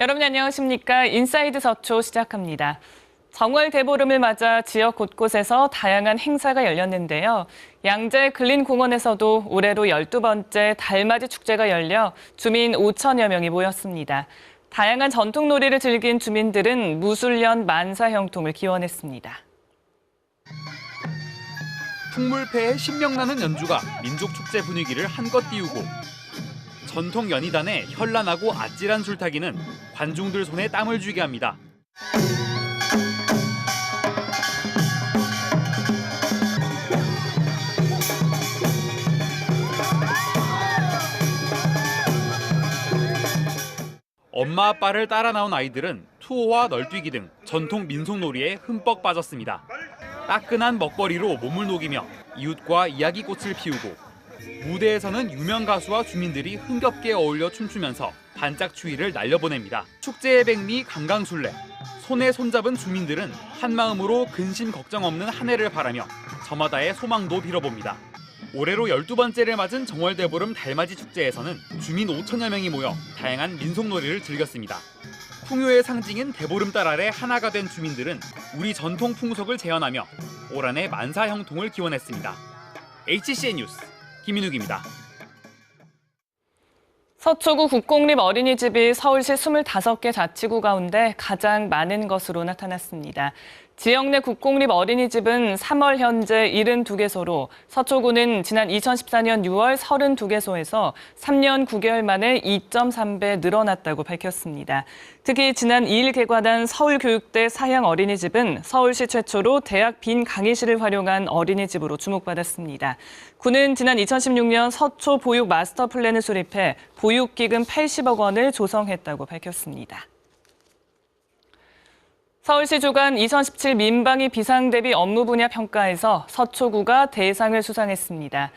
여러분 안녕하십니까? 인사이드 서초 시작합니다. 정월 대보름을 맞아 지역 곳곳에서 다양한 행사가 열렸는데요. 양재 근린공원에서도 올해로 12번째 달맞이 축제가 열려 주민 5천여 명이 모였습니다. 다양한 전통놀이를 즐긴 주민들은 무술년 만사형통을 기원했습니다. 풍물패의 신명나는 연주가 민족축제 분위기를 한껏 띄우고 전통 연희단의 현란하고 아찔한 줄타기는 관중들 손에 땀을 쥐게 합니다. 엄마 아빠를 따라 나온 아이들은 투호와 널뛰기 등 전통 민속놀이에 흠뻑 빠졌습니다. 따끈한 먹거리로 몸을 녹이며 이웃과 이야기꽃을 피우고 무대에서는 유명 가수와 주민들이 흥겹게 어울려 춤추면서 반짝 추위를 날려보냅니다. 축제의 백미 강강술래. 손에 손잡은 주민들은 한마음으로 근심 걱정 없는 한 해를 바라며 저마다의 소망도 빌어봅니다. 올해로 12번째를 맞은 정월대보름 달맞이 축제에서는 주민 5천여 명이 모여 다양한 민속놀이를 즐겼습니다. 풍요의 상징인 대보름달 아래 하나가 된 주민들은 우리 전통 풍속을 재현하며 올 한해 만사형통을 기원했습니다. HCN 뉴스 김인욱입니다. 서초구 국공립 어린이집이 서울시 25개 자치구 가운데 가장 많은 것으로 나타났습니다. 지역 내 국공립 어린이집은 3월 현재 72개소로 서초구는 지난 2014년 6월 32개소에서 3년 9개월 만에 2.3배 늘어났다고 밝혔습니다. 특히 지난 2일 개관한 서울교육대 사양 어린이집은 서울시 최초로 대학 빈 강의실을 활용한 어린이집으로 주목받았습니다. 구는 지난 2016년 서초 보육 마스터 플랜을 수립해 보육기금 80억 원을 조성했다고 밝혔습니다. 서울시 주관 2017 민방위 비상대비 업무 분야 평가에서 서초구가 대상을 수상했습니다.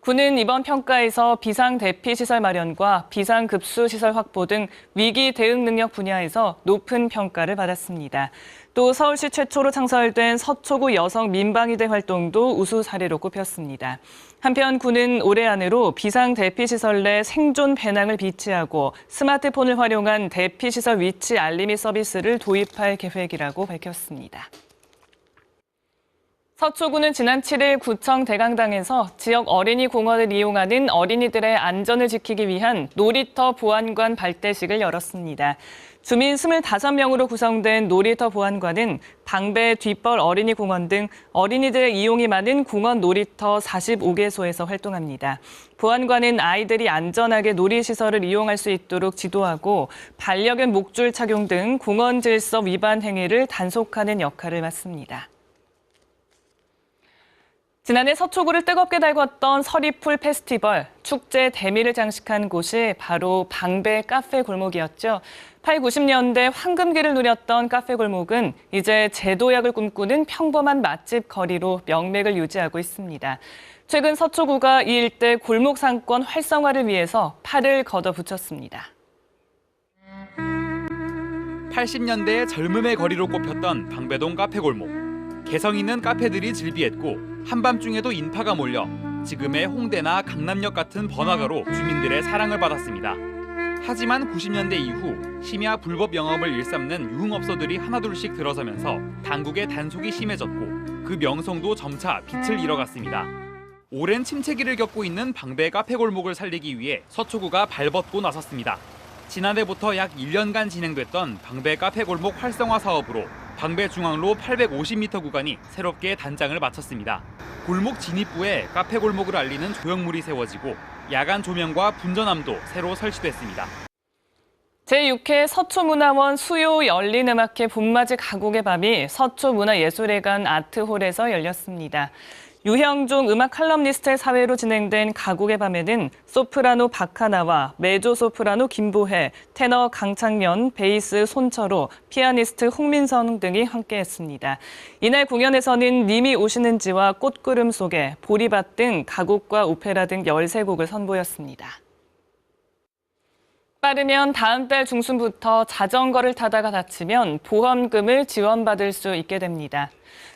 구는 이번 평가에서 비상대피시설 마련과 비상급수시설 확보 등 위기 대응 능력 분야에서 높은 평가를 받았습니다. 또 서울시 최초로 창설된 서초구 여성 민방위대 활동도 우수 사례로 꼽혔습니다. 한편 구는 올해 안으로 비상대피시설 내 생존 배낭을 비치하고 스마트폰을 활용한 대피시설 위치 알림이 서비스를 도입할 계획이라고 밝혔습니다. 서초구는 지난 7일 구청 대강당에서 지역 어린이 공원을 이용하는 어린이들의 안전을 지키기 위한 놀이터 보안관 발대식을 열었습니다. 주민 25명으로 구성된 놀이터 보안관은 방배, 뒷벌 어린이 공원 등 어린이들의 이용이 많은 공원 놀이터 45개소에서 활동합니다. 보안관은 아이들이 안전하게 놀이시설을 이용할 수 있도록 지도하고 반려견 목줄 착용 등 공원 질서 위반 행위를 단속하는 역할을 맡습니다. 지난해 서초구를 뜨겁게 달궜던 서리풀 페스티벌, 축제 대미를 장식한 곳이 바로 방배 카페 골목이었죠. 8, 90년대 황금기를 누렸던 카페 골목은 이제 재도약을 꿈꾸는 평범한 맛집 거리로 명맥을 유지하고 있습니다. 최근 서초구가 이 일대 골목 상권 활성화를 위해서 팔을 걷어붙였습니다. 80년대의 젊음의 거리로 꼽혔던 방배동 카페 골목. 개성 있는 카페들이 즐비했고 한밤중에도 인파가 몰려 지금의 홍대나 강남역 같은 번화가로 주민들의 사랑을 받았습니다. 하지만 90년대 이후 심야 불법 영업을 일삼는 유흥업소들이 하나둘씩 들어서면서 당국의 단속이 심해졌고 그 명성도 점차 빛을 잃어갔습니다. 오랜 침체기를 겪고 있는 방배 카페 골목을 살리기 위해 서초구가 발벗고 나섰습니다. 지난해부터 약 1년간 진행됐던 방배 카페 골목 활성화 사업으로 방배 중앙로 850m 구간이 새롭게 단장을 마쳤습니다. 골목 진입부에 카페 골목을 알리는 조형물이 세워지고 야간 조명과 분전함도 새로 설치됐습니다. 제6회 서초문화원 수요 열린음악회 봄맞이 가곡의 밤이 서초문화예술회관 아트홀에서 열렸습니다. 유형종 음악 칼럼니스트의 사회로 진행된 가곡의 밤에는 소프라노 박하나와 메조소프라노 김보혜, 테너 강창면, 베이스 손철호, 피아니스트 홍민성 등이 함께했습니다. 이날 공연에서는 님이 오시는지와 꽃구름 속에, 보리밭 등 가곡과 오페라 등 13곡을 선보였습니다. 빠르면 다음 달 중순부터 자전거를 타다가 다치면 보험금을 지원받을 수 있게 됩니다.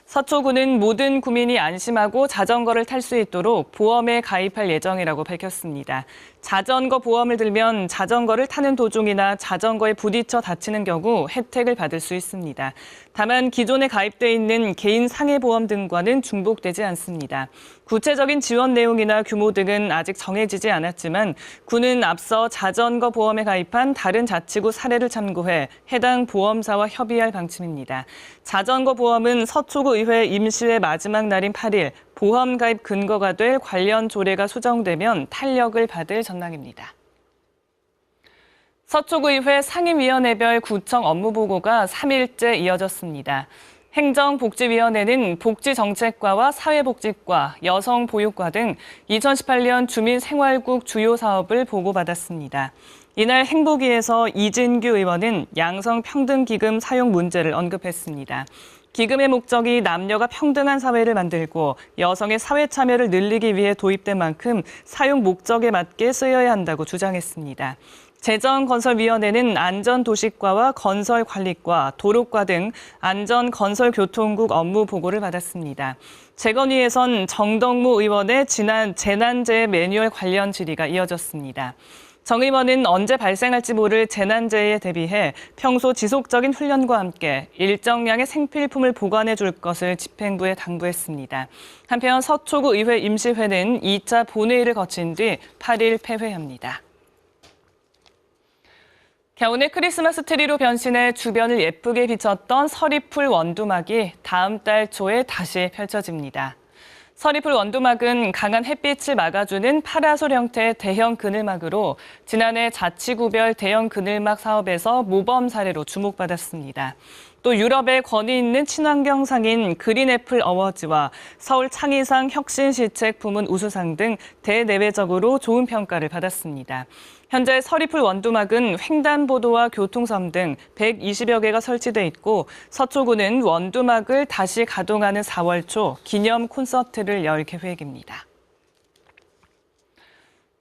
서초구는 모든 구민이 안심하고 자전거를 탈 수 있도록 보험에 가입할 예정이라고 밝혔습니다. 자전거 보험을 들면 자전거를 타는 도중이나 자전거에 부딪혀 다치는 경우 혜택을 받을 수 있습니다. 다만 기존에 가입돼 있는 개인 상해보험 등과는 중복되지 않습니다. 구체적인 지원 내용이나 규모 등은 아직 정해지지 않았지만 군은 앞서 자전거 보험에 가입한 다른 자치구 사례를 참고해 해당 보험사와 협의할 방침입니다. 자전거 보험은 서초구 의회 임시회 마지막 날인 8일 보험 가입 근거가 될 관련 조례가 수정되면 탄력을 받을 전망입니다. 서초구의회 상임위원회별 구청 업무보고가 3일째 이어졌습니다. 행정복지위원회는 복지정책과와 사회복지과, 여성보육과 등 2018년 주민생활국 주요 사업을 보고받았습니다. 이날 행복위에서 이진규 의원은 양성평등기금 사용 문제를 언급했습니다. 기금의 목적이 남녀가 평등한 사회를 만들고 여성의 사회 참여를 늘리기 위해 도입된 만큼 사용 목적에 맞게 쓰여야 한다고 주장했습니다. 재정건설위원회는 안전도시과와 건설관리과, 도로과 등 안전건설교통국 업무 보고를 받았습니다. 재건위에선 정덕무 의원의 지난 재난재해 매뉴얼 관련 질의가 이어졌습니다. 정 의원은 언제 발생할지 모를 재난재해에 대비해 평소 지속적인 훈련과 함께 일정량의 생필품을 보관해 줄 것을 집행부에 당부했습니다. 한편 서초구 의회 임시회는 2차 본회의를 거친 뒤 8일 폐회합니다. 겨우내 크리스마스 트리로 변신해 주변을 예쁘게 비췄던 서리풀 원두막이 다음 달 초에 다시 펼쳐집니다. 서리풀 원두막은 강한 햇빛을 막아주는 파라솔 형태의 대형 그늘막으로 지난해 자치구별 대형 그늘막 사업에서 모범 사례로 주목받았습니다. 또 유럽의 권위 있는 친환경 상인 그린애플 어워즈와 서울 창의상 혁신시책 부문 우수상 등 대내외적으로 좋은 평가를 받았습니다. 현재 서리풀 원두막은 횡단보도와 교통섬 등 120여 개가 설치돼 있고 서초구는 원두막을 다시 가동하는 4월 초 기념 콘서트를 열 계획입니다.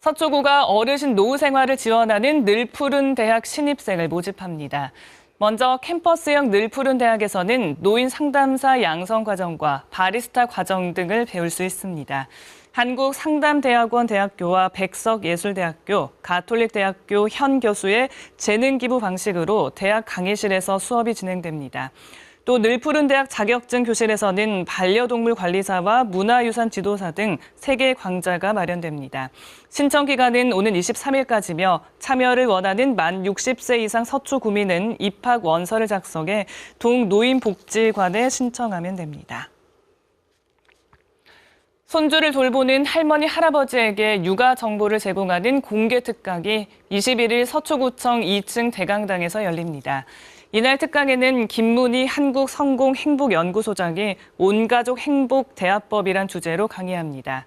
서초구가 어르신 노후 생활을 지원하는 늘푸른 대학 신입생을 모집합니다. 먼저 캠퍼스형 늘푸른 대학에서는 노인 상담사 양성 과정과 바리스타 과정 등을 배울 수 있습니다. 한국상담대학원 대학교와 백석예술대학교, 가톨릭대학교 현 교수의 재능 기부 방식으로 대학 강의실에서 수업이 진행됩니다. 또 늘푸른 대학 자격증 교실에서는 반려동물 관리사와 문화유산 지도사 등 3개 강좌가 마련됩니다. 신청 기간은 오는 23일까지며 참여를 원하는 만 60세 이상 서초 구민은 입학 원서를 작성해 동노인복지관에 신청하면 됩니다. 손주를 돌보는 할머니, 할아버지에게 육아 정보를 제공하는 공개 특강이 21일 서초구청 2층 대강당에서 열립니다. 이날 특강에는 김문희 한국성공행복연구소장이 온가족 행복 대화법이란 주제로 강의합니다.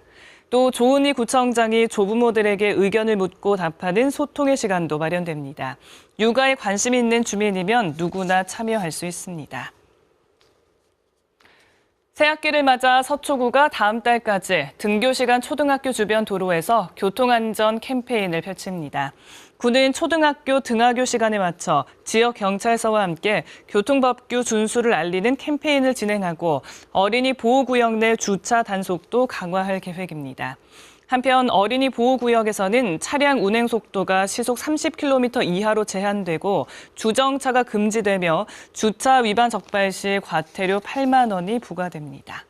또 조은희 구청장이 조부모들에게 의견을 묻고 답하는 소통의 시간도 마련됩니다. 육아에 관심 있는 주민이면 누구나 참여할 수 있습니다. 새학기를 맞아 서초구가 다음 달까지 등교시간 초등학교 주변 도로에서 교통안전 캠페인을 펼칩니다. 구는 초등학교 등하교 시간에 맞춰 지역 경찰서와 함께 교통법규 준수를 알리는 캠페인을 진행하고 어린이 보호구역 내 주차 단속도 강화할 계획입니다. 한편 어린이 보호구역에서는 차량 운행 속도가 시속 30km 이하로 제한되고 주정차가 금지되며 주차 위반 적발 시 과태료 8만 원이 부과됩니다.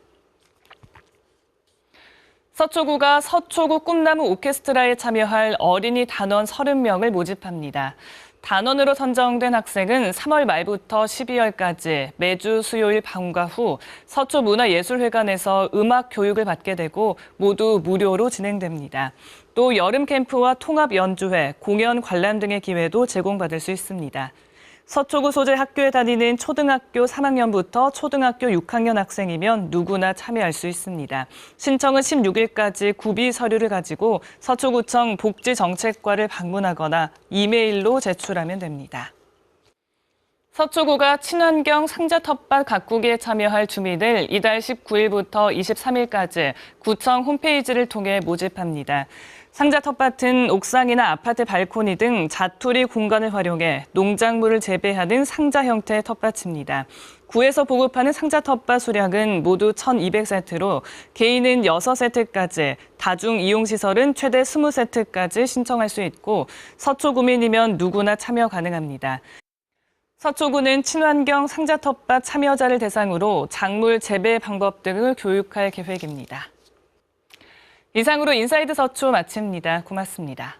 서초구가 서초구 꿈나무 오케스트라에 참여할 어린이 단원 30명을 모집합니다. 단원으로 선정된 학생은 3월 말부터 12월까지 매주 수요일 방과 후 서초문화예술회관에서 음악 교육을 받게 되고 모두 무료로 진행됩니다. 또 여름 캠프와 통합 연주회, 공연 관람 등의 기회도 제공받을 수 있습니다. 서초구 소재 학교에 다니는 초등학교 3학년부터 초등학교 6학년 학생이면 누구나 참여할 수 있습니다. 신청은 16일까지 구비 서류를 가지고 서초구청 복지정책과를 방문하거나 이메일로 제출하면 됩니다. 서초구가 친환경 상자 텃밭 가꾸기에 참여할 주민을 이달 19일부터 23일까지 구청 홈페이지를 통해 모집합니다. 상자 텃밭은 옥상이나 아파트 발코니 등 자투리 공간을 활용해 농작물을 재배하는 상자 형태의 텃밭입니다. 구에서 보급하는 상자 텃밭 수량은 모두 1,200세트로 개인은 6세트까지, 다중 이용시설은 최대 20세트까지 신청할 수 있고 서초구민이면 누구나 참여 가능합니다. 서초구는 친환경 상자 텃밭 참여자를 대상으로 작물 재배 방법 등을 교육할 계획입니다. 이상으로 인사이드 서초 마칩니다. 고맙습니다.